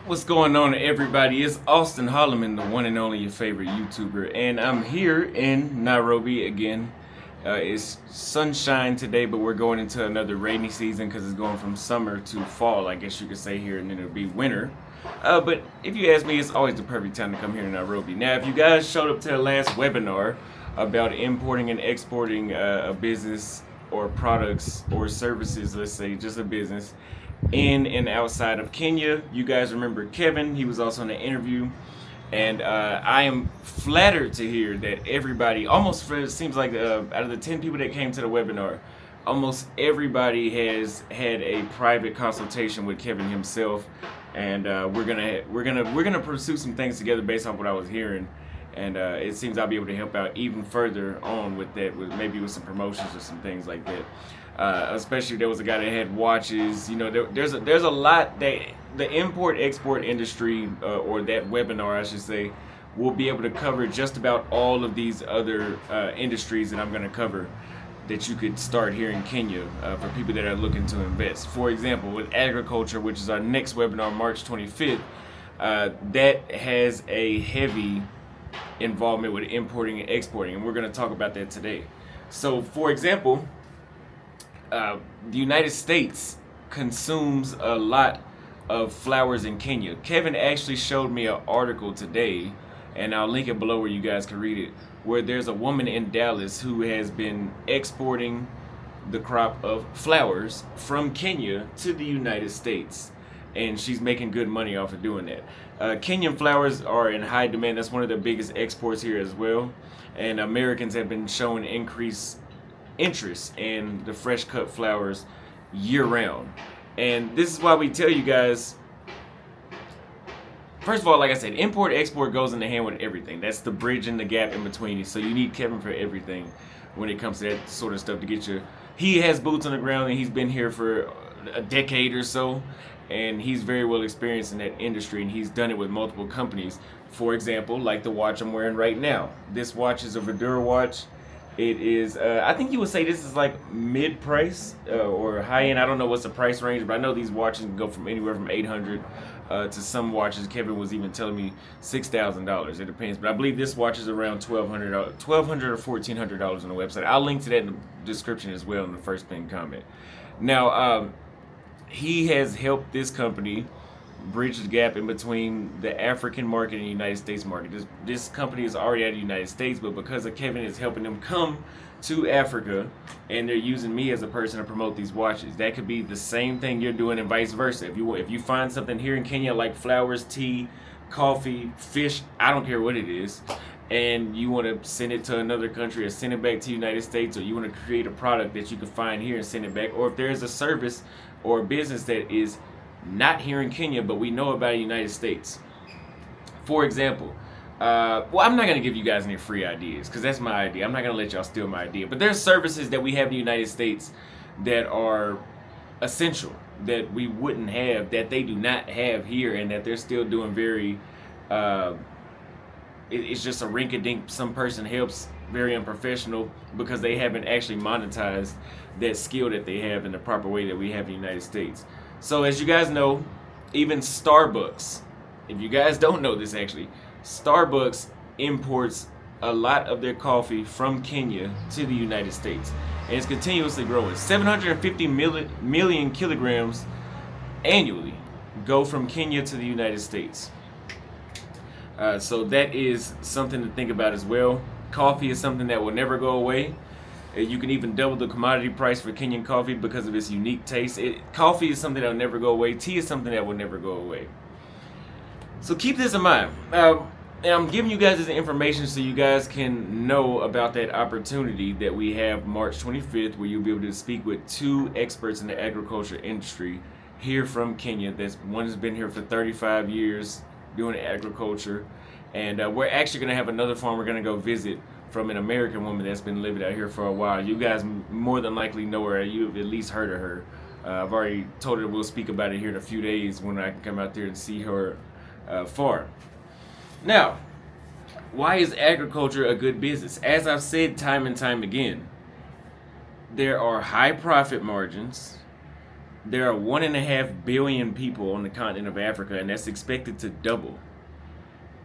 What's going on, everybody? It's Austin Holleman, the one and only your favorite YouTuber, and I'm here in Nairobi again. It's sunshine today, but we're going into another rainy season because it's going from summer to fall, I guess you could say here, and then it'll be winter. But if you ask me, it's always the perfect time to come here to Nairobi. Now, if you guys showed up to the last webinar about importing and exporting a business or products or services, let's say just a business, in and outside of Kenya. You guys remember Kevin, he was also in the interview. And I am flattered to hear that everybody, almost it seems like out of the 10 people that came to the webinar, almost everybody has had a private consultation with Kevin himself. And we're gonna pursue some things together based off what I was hearing. And it seems I'll be able to help out even further on with that, with maybe with some promotions or some things like that. Especially there was a guy that had watches. You know, there's a lot that the import-export industry, or that webinar, I should say, will be able to cover just about all of these other industries that I'm going to cover that you could start here in Kenya for people that are looking to invest. For example, with agriculture, which is our next webinar, March 25th, that has a heavy involvement with importing and exporting, and we're going to talk about that today. So, for example, the United States consumes a lot of flowers in Kenya. Kevin actually showed me an article today, and I'll link it below where you guys can read it, where there's a woman in Dallas who has been exporting the crop of flowers from Kenya to the United States, and she's making good money off of doing that. Kenyan flowers are in high demand. That's one of the biggest exports here as well, and Americans have been showing increased interest in the fresh cut flowers year round. And this is why we tell you guys, first of all, like I said, import export goes in the hand with everything. That's the bridge and the gap in between. So you need Kevin for everything when it comes to that sort of stuff to get you. He has boots on the ground, and he's been here for a decade or so, and he's very well experienced in that industry, and he's done it with multiple companies. For example, like the watch I'm wearing right now. This watch is a Verdure watch. It is, I think you would say this is like mid-price or high-end. I don't know what's the price range, but I know these watches can go from anywhere from $800 to some watches. Kevin was even telling me $6,000. It depends, but I believe this watch is around $1,200 or $1,400 on the website. I'll link to that in the description as well in the first pinned comment. Now, he has helped this company bridge the gap in between the African market and the United States market. This company is already out of the United States, but because of Kevin is helping them come to Africa, and they're using me as a person to promote these watches. That could be the same thing you're doing and vice versa. If you find something here in Kenya like flowers, tea, coffee, fish, I don't care what it is, and you want to send it to another country or send it back to the United States, or you want to create a product that you can find here and send it back, or if there's a service or a business that is not here in Kenya, but we know about the United States. For example, well, I'm not going to give you guys any free ideas because that's my idea. I'm not going to let y'all steal my idea. But there's services that we have in the United States that are essential, that we wouldn't have, that they do not have here, and that they're still doing very, it's just a rink-a-dink, some person helps, very unprofessional, because they haven't actually monetized that skill that they have in the proper way that we have in the United States. So as you guys know, even Starbucks, if you guys don't know this actually, Starbucks imports a lot of their coffee from Kenya to the United States. And it's continuously growing. 750 million kilograms annually go from Kenya to the United States. So that is something to think about as well. Coffee is something that will never go away. You can even double the commodity price for Kenyan coffee because of its unique taste. Coffee is something that will never go away. Tea is something that will never go away. So keep this in mind. And I'm giving you guys this information so you guys can know about that opportunity that we have March 25th, where you'll be able to speak with two experts in the agriculture industry here from Kenya. One has been here for 35 years doing agriculture. And we're actually going to have another farm we're going to go visit from an American woman that's been living out here for a while. You guys more than likely know her. You've at least heard of her. I've already told her we'll speak about it here in a few days when I can come out there and see her farm. Now, why is agriculture a good business? As I've said time and time again, there are high profit margins. There are 1.5 billion people on the continent of Africa, and that's expected to double.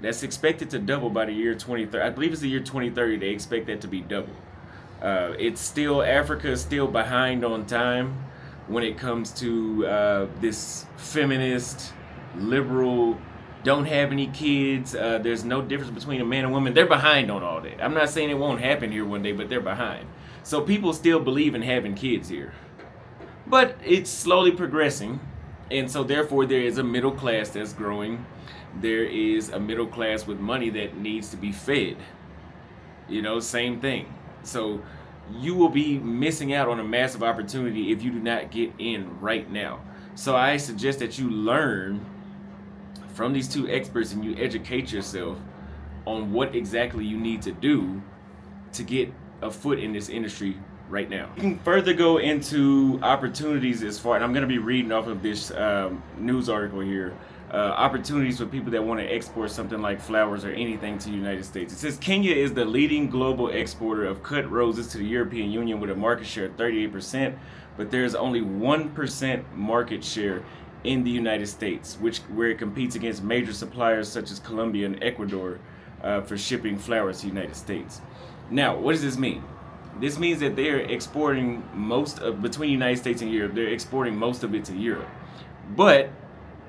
That's expected to double by the year 2030. I believe it's the year 2030. They expect that to be double. It's still, Africa is still behind on time when it comes to this feminist, liberal, don't have any kids. There's no difference between a man and woman. They're behind on all that. I'm not saying it won't happen here one day, but they're behind. So people still believe in having kids here. But it's slowly progressing, and so therefore there is a middle class that's growing. There is a middle class with money that needs to be fed. You know, same thing. So you will be missing out on a massive opportunity if you do not get in right now. So I suggest that you learn from these two experts and you educate yourself on what exactly you need to do to get a foot in this industry right now. You can further go into opportunities as far, and I'm going to be reading off of this news article here. Opportunities for people that want to export something like flowers or anything to the United States. It says Kenya is the leading global exporter of cut roses to the European Union with a market share of 38%, but there's only 1% market share in the United States, where it competes against major suppliers such as Colombia and Ecuador for shipping flowers to the United States. Now, what does this mean? This means that they're exporting most of, between the United States and Europe, they're exporting most of it to Europe. But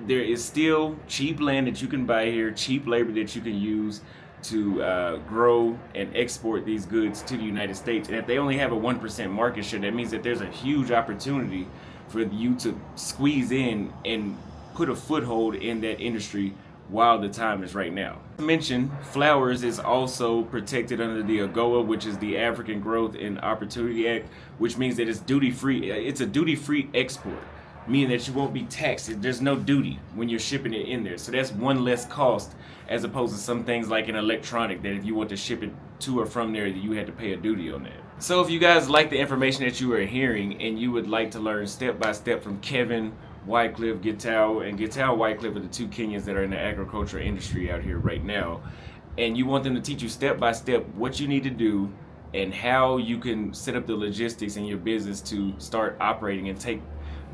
there is still cheap land that you can buy here, cheap labor that you can use to grow and export these goods to the United States. And if they only have a 1% market share, that means that there's a huge opportunity for you to squeeze in and put a foothold in that industry while the time is right now. I mentioned flowers is also protected under the AGOA, which is the African Growth and Opportunity Act, which means that it's duty-free. It's a duty-free export, meaning that you won't be taxed. There's no duty when you're shipping it in there. So that's one less cost as opposed to some things like an electronic that if you want to ship it to or from there, you had to pay a duty on that. So if you guys like the information that you are hearing and you would like to learn step by step from Kevin, Wycliffe, Gitao, and Gitao Wycliffe are the two Kenyans that are in the agriculture industry out here right now, and you want them to teach you step by step what you need to do and how you can set up the logistics in your business to start operating and take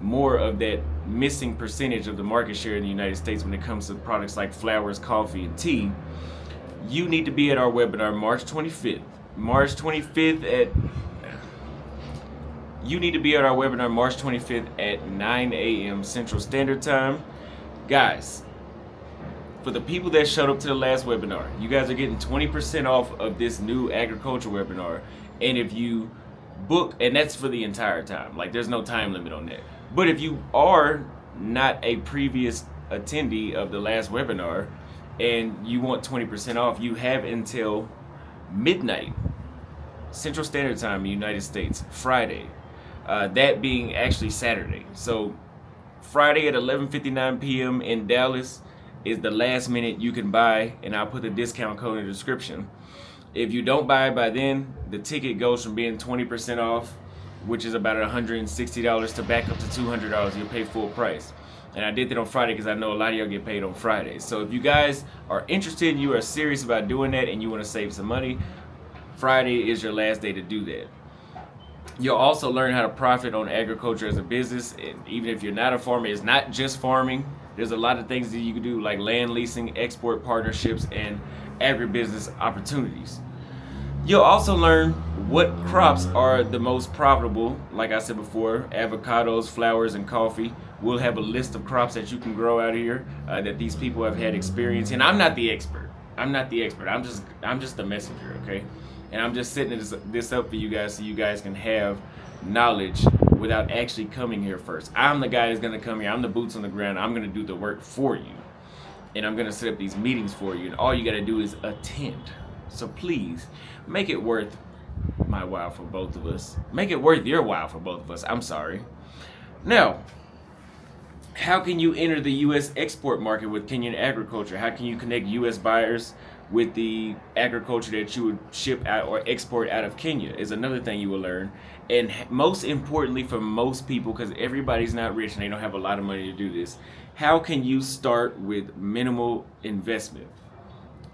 more of that missing percentage of the market share in the United States when it comes to products like flowers, coffee, and tea, you need to be at our webinar March 25th. March 25th at 9 a.m. Central Standard Time. Guys, for the people that showed up to the last webinar, you guys are getting 20% off of this new agriculture webinar. And if you book, and that's for the entire time, like there's no time limit on that. But if you are not a previous attendee of the last webinar and you want 20% off, you have until midnight Central Standard Time in the United States, Friday. That being actually Saturday. So Friday at 11:59 p.m. in Dallas is the last minute you can buy, and I'll put the discount code in the description. If you don't buy it by then, the ticket goes from being 20% off, which is about $160, to back up to $200. You'll pay full price. And I did that on Friday because I know a lot of y'all get paid on Fridays. So if you guys are interested, you are serious about doing that, and you want to save some money, Friday is your last day to do that. You'll also learn how to profit on agriculture as a business. And even if you're not a farmer, it's not just farming. There's a lot of things that you can do, like land leasing, export partnerships, and agribusiness opportunities. You'll also learn what crops are the most profitable. Like I said before, avocados, flowers, and coffee. We'll have a list of crops that you can grow out here that these people have had experience in. I'm not the expert. I'm just the messenger, okay? And I'm just setting this up for you guys so you guys can have knowledge without actually coming here first. I'm the guy that's going to come here. I'm the boots on the ground. I'm going to do the work for you. And I'm going to set up these meetings for you. And all you got to do is attend. So please, make it worth my while for both of us. Make it worth your while for both of us. I'm sorry. Now, how can you enter the U.S. export market with Kenyan agriculture? How can you connect U.S. buyers with the agriculture that you would ship out or export out of Kenya is another thing you will learn. And most importantly for most people, because everybody's not rich and they don't have a lot of money to do this, how can you start with minimal investment?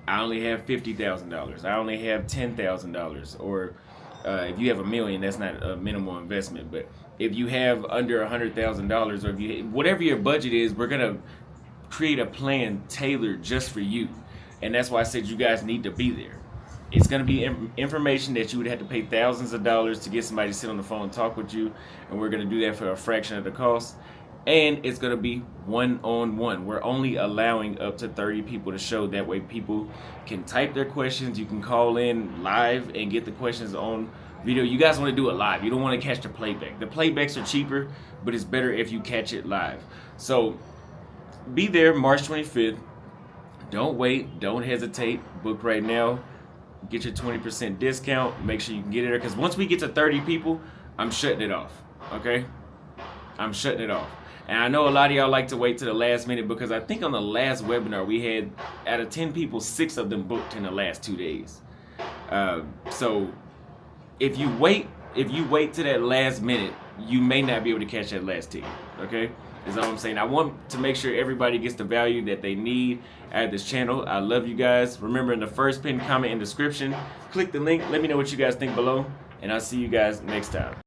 I only have $50,000. I only have $10,000. Or If you have $1 million, that's not a minimal investment. But if you have under $100,000, or if you whatever your budget is, we're gonna create a plan tailored just for you. And that's why I said you guys need to be there. It's going to be information that you would have to pay thousands of dollars to get somebody to sit on the phone and talk with you, and we're going to do that for a fraction of the cost. And it's going to be one-on-one. We're only allowing up to 30 people to show. That way people can type their questions. You can call in live and get the questions on video. You guys want to do it live. You don't want to catch the playback. The playbacks are cheaper, but it's better if you catch it live. So be there March 25th. Don't wait. Don't hesitate. Book right now. Get your 20% discount. Make sure you can get it there, because once we get to 30 people, I'm shutting it off. Okay? I'm shutting it off. And I know a lot of y'all like to wait to the last minute, because I think on the last webinar we had, out of 10 people, 6 of them booked in the last 2 days. So if you wait to that last minute, you may not be able to catch that last ticket. Okay? Is all I'm saying. I want to make sure everybody gets the value that they need out of this channel. I love you guys. Remember, in the first pinned comment and description, click the link. Let me know what you guys think below, and I'll see you guys next time.